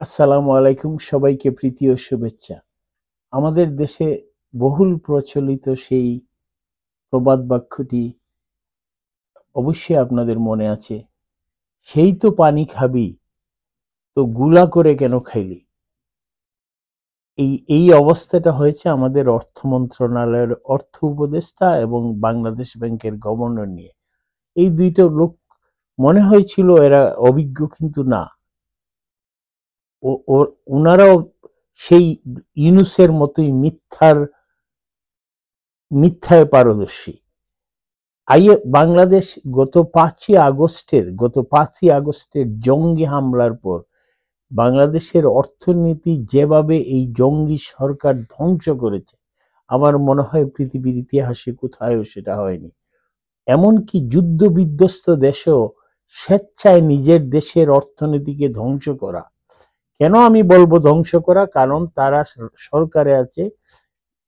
আসসালামু আলাইকুম, সবাইকে প্রীতি ও শুভেচ্ছা। আমাদের দেশে বহুল প্রচলিত সেই প্রবাদ বাক্যটি অবশ্যই আপনাদের মনে আছে। সেই তো পানি খাবি, তো গুলা করে কেন খাইলি? এই অবস্থাটা হয়েছে আমাদের অর্থ মন্ত্রণালয়ের অর্থ উপদেষ্টা এবং বাংলাদেশ ব্যাংকের গভর্নর নিয়ে। এই দুইটা লোক মনে হয়েছিল এরা অভিজ্ঞ, কিন্তু না। ওনারাও সেই ইউনূসের মতোই মিথ্যায় পারদর্শী। বাংলাদেশ গত 5ই আগস্টের জঙ্গি হামলার পর বাংলাদেশের অর্থনীতি যেভাবে এই জঙ্গি সরকার ধ্বংস করেছে, আমার মনে হয় পৃথিবীর ইতিহাসে কোথাও সেটা হয়নি। এমনকি যুদ্ধ বিধ্বস্ত দেশেও স্বেচ্ছায় নিজের দেশের অর্থনীতিকে ধ্বংস করা। কেন আমি বলবো ধ্বংস করা? কারণ তারা সরকারে আছে,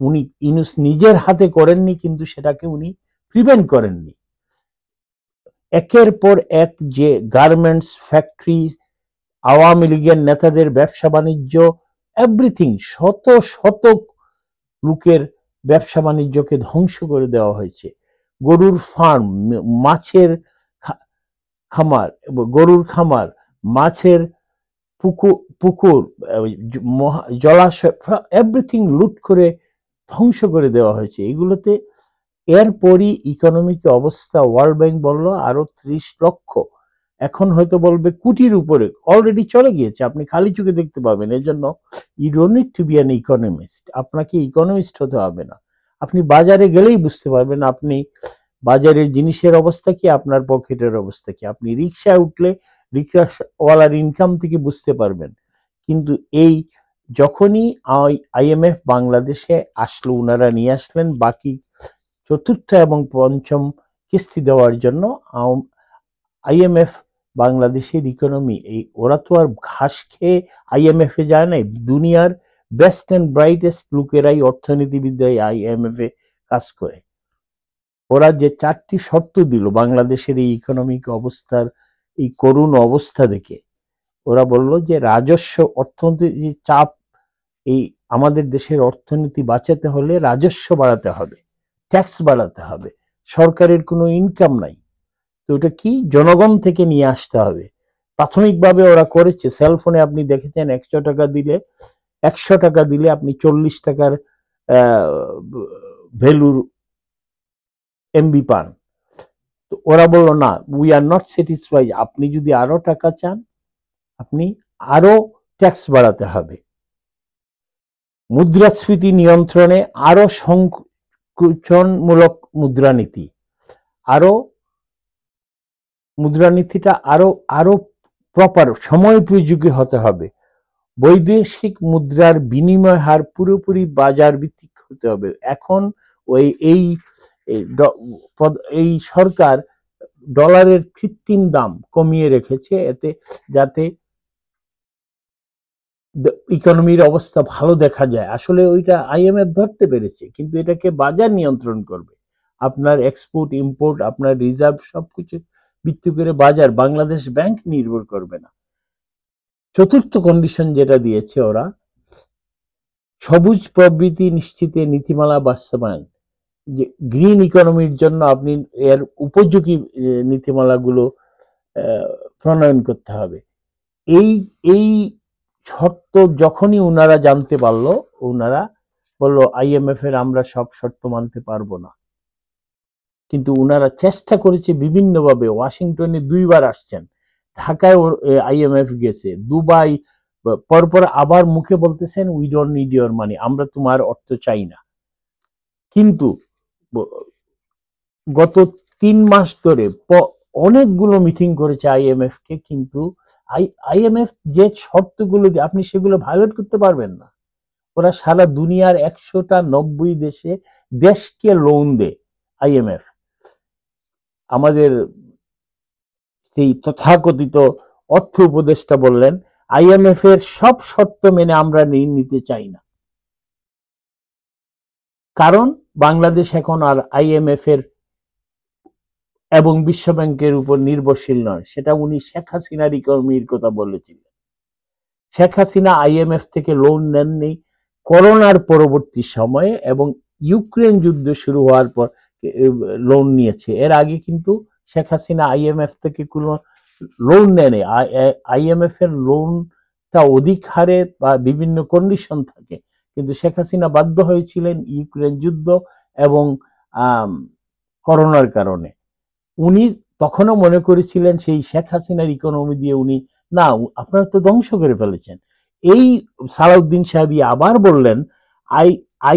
উনি ইউনূস নিজের হাতে করেননি, কিন্তু সেটাকে উনি প্রিভেন্ট করেননি। একের পর এক যে গার্মেন্টস ফ্যাক্টরি, আওয়ামী লীগের নেতাদের ব্যবসা বাণিজ্য, এভরিথিং, শত শত লোকের ব্যবসা বাণিজ্যকে ধ্বংস করে দেওয়া হয়েছে। গরুর ফার্ম, মাছের খামার, গরুর খামার, মাছের পুকুর, জলাশয়, এভরিথিং লুট করে ধ্বংস করে দেওয়া হয়েছে এগুলোতে। এরপরই ইকোনমিক অবস্থা ওয়ার্ল্ড ব্যাংক বলল আরো 30 লক্ষ, এখন হয়তো বলবে কোটির উপরে অলরেডি চলে গিয়েছে। আপনি খালি চোখে দেখতে পাবেন। এর জন্য you don't need to be an economist, আপনাকে ইকোনমিস্ট হতে হবে না। আপনি বাজারে গেলেই বুঝতে পারবেন আপনি বাজারের জিনিসের অবস্থা কি, আপনার পকেটের অবস্থা কি। আপনি রিক্সায় উঠলে রিক্সাওয়ালার ইনকাম থেকে বুঝতে পারবেন। কিন্তু এই যখনই আইএমএফ বাংলাদেশে আসলো, উনারা নিয়ে আসলেন বাকি চতুর্থ এবং পঞ্চম কিস্তি দেওয়ার জন্য। আইএমএফ বাংলাদেশের ইকোনমি, ওরা তো আর ঘাস খেয়ে আইএমএফ এ যায় নাই। দুনিয়ার বেস্ট অ্যান্ড ব্রাইটেস্ট লোকেরাই, অর্থনীতিবিদরাই আইএমএফ এ কাজ করে। ওরা যে 4টি শর্ত দিল বাংলাদেশের এই ইকোনমিক অবস্থার, এই করুণ অবস্থা দেখে, ওরা বলল যে রাজস্ব অর্থনীতির চাপ, এই আমাদের দেশের অর্থনীতি বাঁচাতে হলে রাজস্ব বাড়াতে হবে, ট্যাক্স বাড়াতে হবে। সরকারের কোনো ইনকাম নাই, তো ওটা কি জনগণ থেকে নিয়ে আসতে হবে। প্রাথমিকভাবে ওরা করেছে, সেলফোনে আপনি দেখেছেন 100 টাকা দিলে আপনি 40 টাকার ভ্যালুর এমবি পান। তো ওরা বলল না, উই আর নট স্যাটিসফাইড, আপনি যদি আরো টাকা চান আপনি আরো ট্যাক্স বাড়াতে হবে। মুদ্রাস্ফীতি নিয়ন্ত্রণে আরো সংকুচনমূলক মুদ্রানীতি, আরো মুদ্রানীতিটা আরো আরো প্রপার সময়োপযোগী হতে হবে। বৈদেশিক মুদ্রার বিনিময় হার পুরোপুরি বাজার ভিত্তিক হতে হবে। এখন ওই এই এই সরকার ডলারের কৃত্রিম দাম কমিয়ে রেখেছে, এতে যাতে ইকোনমির অবস্থা ভালো দেখা যায়। আসলে ওইটা আইএমএফ ধরতে পেরেছে, কিন্তু এটাকে বাজার নিয়ন্ত্রণ করবে। আপনার এক্সপোর্ট ইম্পোর্ট, আপনার রিজার্ভ, সবকিছু ভিত্তি করে বাজার, বাংলাদেশ ব্যাংক নির্ভর করবে না। চতুর্থ কন্ডিশন যেটা দিয়েছে ওরা, সবুজ প্রবৃদ্ধি নিশ্চিতে নীতিমালা বাস্তবায়ন, যে গ্রিন ইকোনমির জন্য আপনি এর উপযোগী নীতিমালাগুলো প্রণয়ন করতে হবে। এই এই শর্ত যখনই ওনারা জানতে পারলো, ওনারা বলল আইএমএফ এর আমরা সব শর্ত মানতে পারবো না। কিন্তু ওনারা চেষ্টা করেছে বিভিন্নভাবে। ওয়াশিংটনে 2বার আসছেন, ঢাকায় আইএমএফ গেছে, দুবাই, পরপর আবার মুখে বলতেছেন উই ডোন্ট নিড ইওর মানি, আমরা তোমার অর্থ চাই না। কিন্তু গত 3 মাস ধরে অনেকগুলো মিটিং করেছে আইএমএফ কে, কিন্তু আইএমএফ যে শর্তগুলো দিয়ে আপনি সেগুলো ভায়োলেট করতে পারবেন না। ওরা সারা দুনিয়ার 190 দেশকে লোন দেয় আইএমএফ। আমাদের সেই তথাকথিত অর্থ উপদেষ্টা বললেন আইএমএফ এর সব শর্ত মেনে আমরা ঋণ নিতে চাই না, কারণ বাংলাদেশ এখন আর আইএমএফ এর এবং বিশ্ব ব্যাংকের উপর নির্ভরশীল নয়। সেটা উনি শেখ হাসিনার ইকোনমির কথা বলেছিলেন। শেখ হাসিনা IMF থেকে লোন নেননি করোনার পরবর্তী সময়ে, এবং ইউক্রেন যুদ্ধ শুরু হওয়ার পর লোন নিয়েছে। এর আগে কিন্তু শেখ হাসিনা IMF থেকে কোনো লোন নেয়নি। IMF এর লোনটা অধিক হারে বা বিভিন্ন কন্ডিশন থাকে, কিন্তু শেখ হাসিনা বাধ্য হয়েছিলেন ইউক্রেন যুদ্ধ এবং করোনার কারণে। উনি তখনও মনে করেছিলেন সেই শেখ হাসিনার ইকোনমি দিয়ে উনি, না আপনারা তো ধ্বংস করে ফেলেছেন। এই সালাউদ্দিন সাহেবই আবার বললেন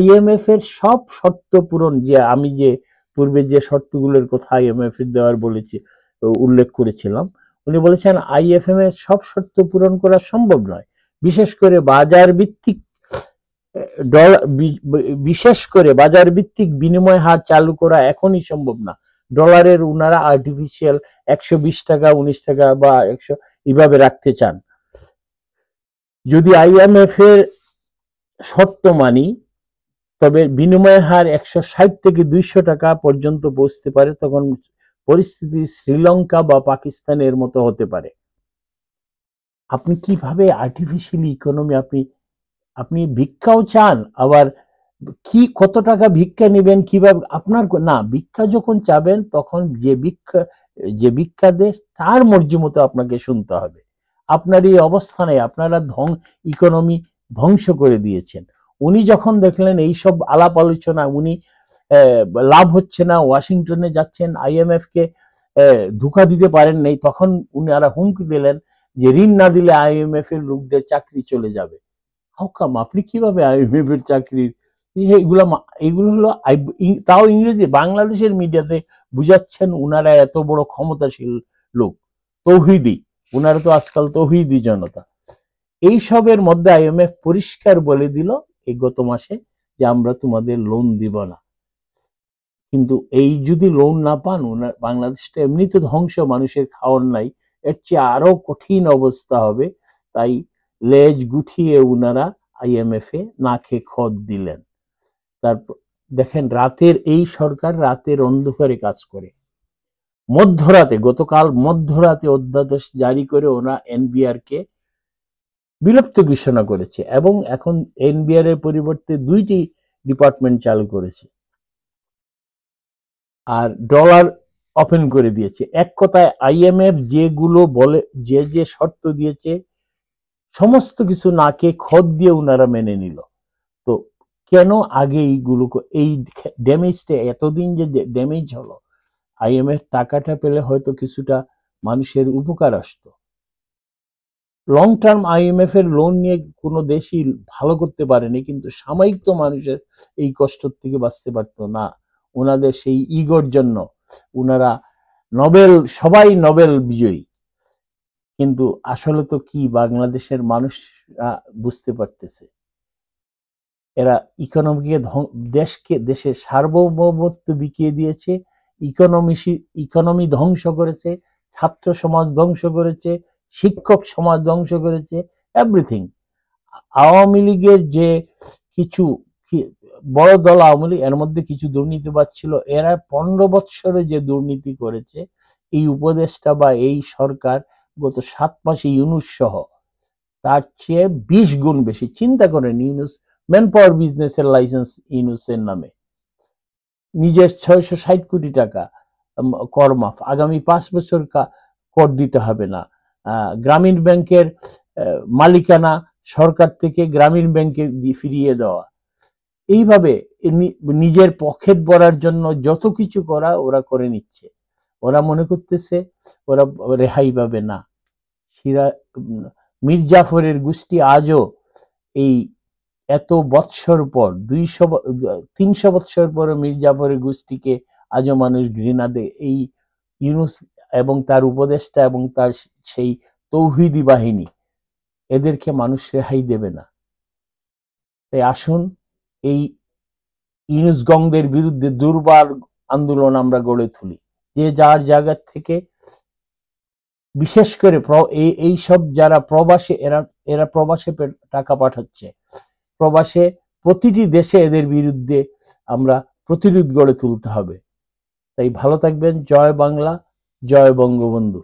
IMF এর সব শর্ত পূরণ, যে আমি যে পূর্বে যে শর্তগুলোর কথা IMF এর দেওয়ার বলেছি, উল্লেখ করেছিলাম, উনি বলেছেন IMF এর সব শর্ত পূরণ করা সম্ভব নয়, বিশেষ করে বাজার ভিত্তিক বাজার ভিত্তিক বিনিময় হার চালু করা এখনই সম্ভব না। ডলারের উনারা আর্টিফিশিয়াল 120 টাকা 19 টাকা বা 100 এইভাবে রাখতে চান। যদি IMF এর শর্ত মানি, তবে বিনিময় হার 160 থেকে 200 টাকা পর্যন্ত পৌঁছতে পারে, তখন পরিস্থিতি শ্রীলঙ্কা বা পাকিস্তানের মতো হতে পারে। আপনি কিভাবে আর্টিফিশিয়াল ইকোনমি, আপনি ভিক্ষাও চান, আবার কি কত টাকা ভিক্ষা নেবেন, কিভাবে আপনার না, ভিক্ষা যখন চাবেন তখন যে ভিক্ষা দেশ তার মর্জি মতো আপনাকে শুনতে হবে। আপনার এই অবস্থানে আপনারা ইকোনমি ধ্বংস করে দিয়েছেন। উনি যখন দেখলেন এইসব আলাপ আলোচনা উনি লাভ হচ্ছে না, ওয়াশিংটনে যাচ্ছেন, IMF কে ধোঁকা দিতে পারেন নাই, তখন উনারা হুমকি দিলেন যে ঋণ না দিলে IMF এর লোকদের চাকরি চলে যাবে। How come? আপনি কিভাবে IMF এর চাকরির এগুলো হলো, তাও ইংরেজি, বাংলাদেশের মিডিয়াতে বুঝাচ্ছেন উনারা এত বড় ক্ষমতাশীল লোক, তৌহিদি, উনারা তো আজকাল তৌহিদি জনতা। এইসবের মধ্যে IMF পরিষ্কার বলে দিল এই গত মাসে যে আমরা তোমাদের লোন দিব না। কিন্তু এই যদি লোন না পান, বাংলাদেশটা এমনিতে ধ্বংস, মানুষের খাওয়ার নাই, এর চেয়ে আরো কঠিন অবস্থা হবে। তাই লেজ গুঠিয়ে উনারা IMF এ না খেয়ে খত দিলেন। তারপর দেখেন, এই সরকার রাতের অন্ধকারে কাজ করে। মধ্যরাতে, গতকাল মধ্যরাতে অধ্যাদেশ জারি করে ওরা NBR কে বিলুপ্ত ঘোষণা করেছে, এবং এখন NBR এর পরিবর্তে 2টি ডিপার্টমেন্ট চালু করেছে, আর ডলার ওপেন করে দিয়েছে। এক কথায় IMF যেগুলো বলে, যে শর্ত দিয়েছে, সমস্ত কিছু নাকে খত দিয়ে উনারা মেনে নিল। তো কেন আগে এই ড্যামেজটা, এতদিন যে ড্যামেজ হলো, IMF টাকাটা পেলে হয়তো কিছুটা মানুষের উপকার আসতো। লং টার্ম IMF এর লোন নিয়ে কোনো দেশই ভালো করতে পারেনি, কিন্তু সাময়িক তো মানুষের এই কষ্ট থেকে বাঁচতে পারতো না। ওনাদের সেই ইগোর জন্য উনারা সবাই নোবেল বিজয়ী, কিন্তু আসলে তো কি বাংলাদেশের মানুষ বুঝতে পারতেছে, এরা দেশের সার্বভৌমত্ব বিকিয়ে দিয়েছে, ইকোনমি ধ্বংস করেছে, ছাত্র সমাজ ধ্বংস করেছে, শিক্ষক সমাজ ধ্বংস করেছে, এভরিথিং। আওয়ামী লীগের যে কিছু বড় দল আওয়ামী লীগ, এর মধ্যে কিছু দুর্নীতিবাজ ছিল, এরা 15 বৎসরে যে দুর্নীতি করেছে, এই উপদেষ্টা বা এই সরকার গত 7 মাসে ইউনূস সহ তার চেয়ে 20 গুণ বেশি। চিন্তা করেন, ইউনূস ম্যান পাওয়ার বিজনেসের লাইসেন্স ইউনূসের নামে, নিজের 660 কোটি টাকা কর মাফ, আগামী 5 বছর কর দিতে হবে না, গ্রামীণ ব্যাংকের মালিকানা সরকার থেকে গ্রামীণ ব্যাংকে ফিরিয়ে দেওয়া, এইভাবে নিজের পকেট ভরার জন্য যত কিছু করা ওরা করে নিচ্ছে। ওরা মনে করতেছে ওরা রেহাই পাবে না। মীর জাফরের গোষ্ঠী আজও এই এত বৎসর পর, 300 বৎসর পর মীর জাফরের গোষ্ঠীকে আজও মানুষ ঘৃণা দেয়। এই ইউনূস এবং তার উপদেষ্টা এবং তার সেই তৌহিদি বাহিনী, এদেরকে মানুষ রেহাই দেবে না। তাই আসুন, এই ইউনূস গংদের বিরুদ্ধে দুর্বার আন্দোলন আমরা গড়ে তুলি। যে যার জায়গা থেকে, বিশেষ করে এই সব যারা প্রবাসে, এরা প্রবাসে টাকা পাঠাচ্ছে, প্রবাসে প্রতিটি দেশে এদের বিরুদ্ধে আমরা প্রতিরোধ গড়ে তুলতে হবে। তাই ভালো থাকবেন। জয় বাংলা, জয় বঙ্গবন্ধু।